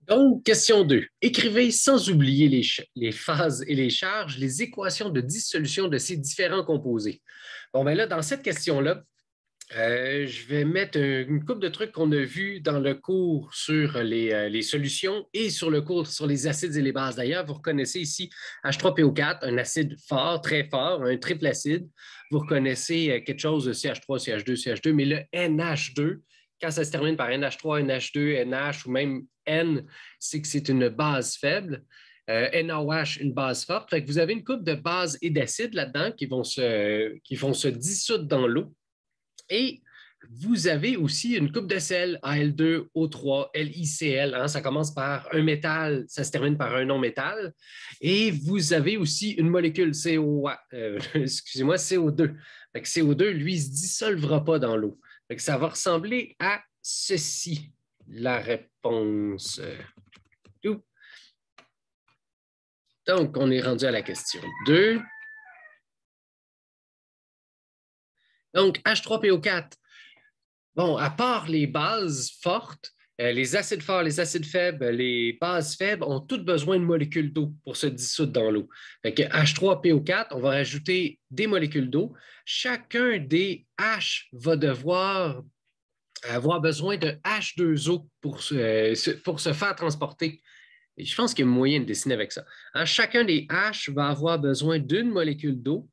Donc, question 2. Écrivez sans oublier les phases et les charges, les équations de dissolution de ces différents composés. Bon, ben là, dans cette question-là, je vais mettre une couple de trucs qu'on a vus dans le cours sur les solutions et sur le cours sur les acides et les bases. D'ailleurs, vous reconnaissez ici H3PO4, un acide fort, très fort, un triple acide. Vous reconnaissez quelque chose de CH3, CH2, CH2, mais le NH2, quand ça se termine par NH3, NH2, NH ou même N, c'est que c'est une base faible. NaOH, une base forte. Fait que vous avez une couple de bases et d'acides là-dedans qui vont se dissoudre dans l'eau. Et vous avez aussi une coupe de sel, Al2O3, LiCl. Hein, ça commence par un métal, ça se termine par un non-métal. Et vous avez aussi une molécule excusez-moi, CO2. Fait que CO2, lui, il ne se dissolvera pas dans l'eau. Ça va ressembler à ceci, la réponse. Donc, on est rendu à la question 2. Donc, H3PO4. Bon, à part les bases fortes, les acides forts, les acides faibles, les bases faibles ont toutes besoin de molécules d'eau pour se dissoudre dans l'eau. H3PO4, on va rajouter des molécules d'eau. Chacun des H va devoir avoir besoin de H2O pour se faire transporter. Et je pense qu'il y a moyen de dessiner avec ça. Hein, chacun des H va avoir besoin d'une molécule d'eau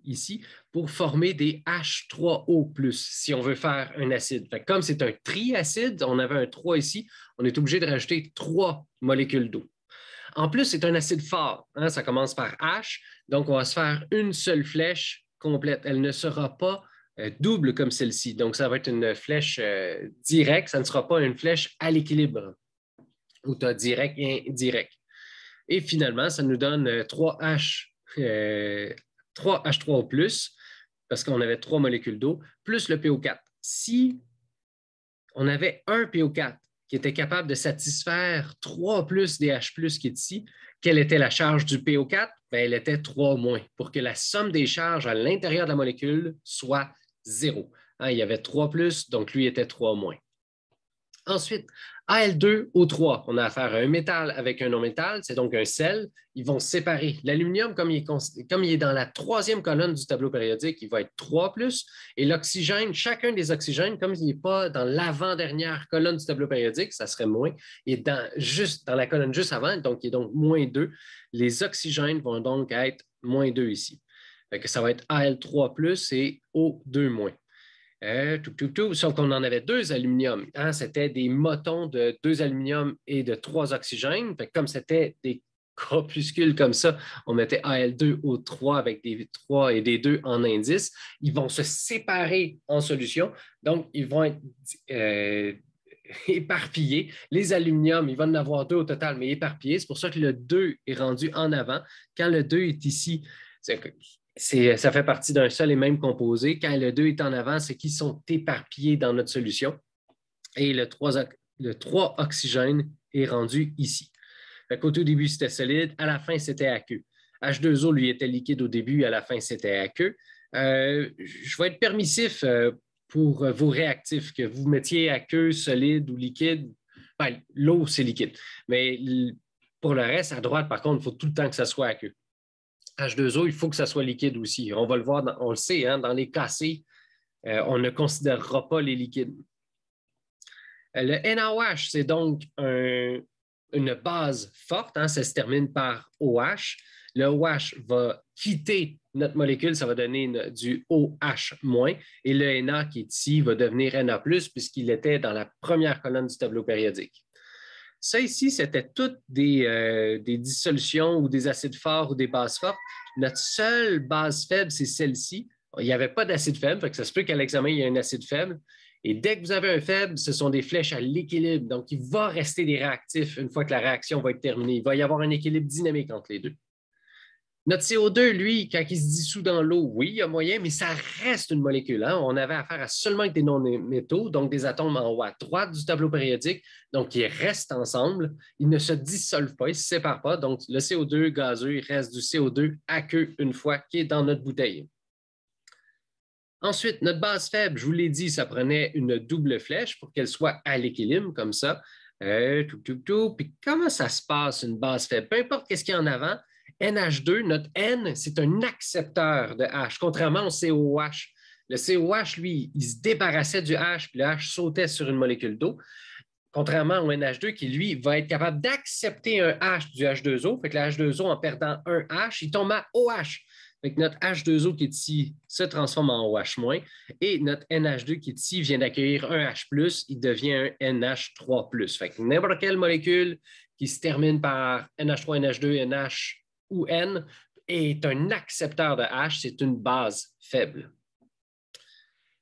ici pour former des H3O+, si on veut faire un acide. Fait que comme c'est un triacide, on avait un 3 ici, on est obligé de rajouter 3 molécules d'eau. En plus, c'est un acide fort. Hein, ça commence par H, donc on va se faire une seule flèche complète. Elle ne sera pas double comme celle-ci. Donc, ça va être une flèche directe, ça ne sera pas une flèche à l'équilibre, où tu as direct et indirect. Et finalement, ça nous donne 3H, 3H3O+, parce qu'on avait 3 molécules d'eau, plus le PO4. Si on avait un PO4 qui était capable de satisfaire 3 plus des H+, qui est ici, quelle était la charge du PO4? Bien, elle était 3 moins, pour que la somme des charges à l'intérieur de la molécule soit 0. Hein, il y avait 3 plus, donc lui était 3 moins. Ensuite, Al2O3, on a affaire à un métal avec un non-métal, c'est donc un sel. Ils vont se séparer. L'aluminium, comme il est dans la troisième colonne du tableau périodique, il va être 3 plus. Et l'oxygène, chacun des oxygènes, comme il n'est pas dans l'avant-dernière colonne du tableau périodique, ça serait moins. Il est juste dans la colonne juste avant, donc il est donc moins 2. Les oxygènes vont donc être moins 2 ici. Ça va être Al3 plus et O2 moins. Sauf qu'on en avait 2 aluminiums. Hein? C'était des motons de 2 aluminiums et de 3 oxygènes. Comme c'était des corpuscules comme ça, on mettait Al2O3 avec des 3 et des 2 en indice. Ils vont se séparer en solution. Donc, ils vont être éparpillés. Les aluminiums, il va en avoir 2 au total, mais éparpillés. C'est pour ça que le 2 est rendu en avant. Quand le 2 est ici, ça fait partie d'un seul et même composé. Quand le 2 est en avant, c'est qu'ils sont éparpillés dans notre solution. Et le 3 oxygène est rendu ici. Au tout début, c'était solide. À la fin, c'était aqueux. H2O, lui, était liquide au début. À la fin, c'était aqueux. Je vais être permissif pour vos réactifs, que vous mettiez aqueux, solide ou liquide. Ben, l'eau, c'est liquide. Mais pour le reste, à droite, par contre, il faut tout le temps que ça soit aqueux. H2O, il faut que ça soit liquide aussi. On va le voir, on le sait, hein, dans les cassés, on ne considérera pas les liquides. Le NaOH, c'est donc une base forte, hein, ça se termine par OH. Le OH va quitter notre molécule, ça va donner du OH-, et le Na qui est ici va devenir Na+, puisqu'il était dans la première colonne du tableau périodique. Ça ici, c'était toutes des dissolutions ou des acides forts ou des bases fortes. Notre seule base faible, c'est celle-ci. Il n'y avait pas d'acide faible, ça se peut qu'à l'examen, il y ait un acide faible. Et dès que vous avez un faible, ce sont des flèches à l'équilibre. Donc, il va rester des réactifs une fois que la réaction va être terminée. Il va y avoir un équilibre dynamique entre les deux. Notre CO2, lui, quand il se dissout dans l'eau, oui, il y a moyen, mais ça reste une molécule. Hein? On avait affaire à seulement avec des non-métaux, donc des atomes en haut à droite du tableau périodique, donc ils restent ensemble. Ils ne se dissolvent pas, ils ne se séparent pas. Donc, le CO2 gazeux, il reste du CO2 aqueux une fois qu'il est dans notre bouteille. Ensuite, notre base faible, je vous l'ai dit, ça prenait une double flèche pour qu'elle soit à l'équilibre, comme ça. Puis comment ça se passe, une base faible? Peu importe qu'est-ce qu'il y a en avant, NH2, notre N, c'est un accepteur de H, contrairement au COH. Le COH, lui, il se débarrassait du H, puis le H sautait sur une molécule d'eau, contrairement au NH2 qui, lui, va être capable d'accepter un H du H2O. Fait que le H2O, en perdant un H, il tombe à OH. Fait que notre H2O qui est ici se transforme en OH-, et notre NH2 qui est ici vient d'accueillir un H+, il devient un NH3+. Fait que n'importe quelle molécule qui se termine par NH3, NH2, NH ou N est un accepteur de H, c'est une base faible.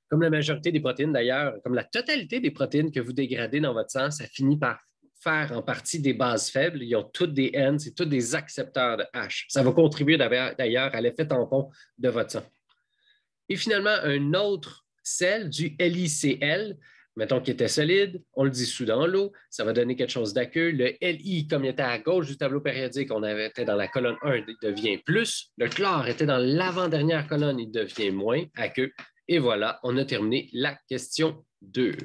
Comme la majorité des protéines d'ailleurs, comme la totalité des protéines que vous dégradez dans votre sang, ça finit par faire en partie des bases faibles. Ils ont toutes des N, c'est tous des accepteurs de H. Ça va contribuer d'ailleurs à l'effet tampon de votre sang. Et finalement, un autre sel du LiCl, mettons qu'il était solide, on le dissout dans l'eau, ça va donner quelque chose d'aqueux. Le Li, comme il était à gauche du tableau périodique, on était dans la colonne 1, il devient plus. Le chlore était dans l'avant-dernière colonne, il devient moins aqueux. Et voilà, on a terminé la question 2.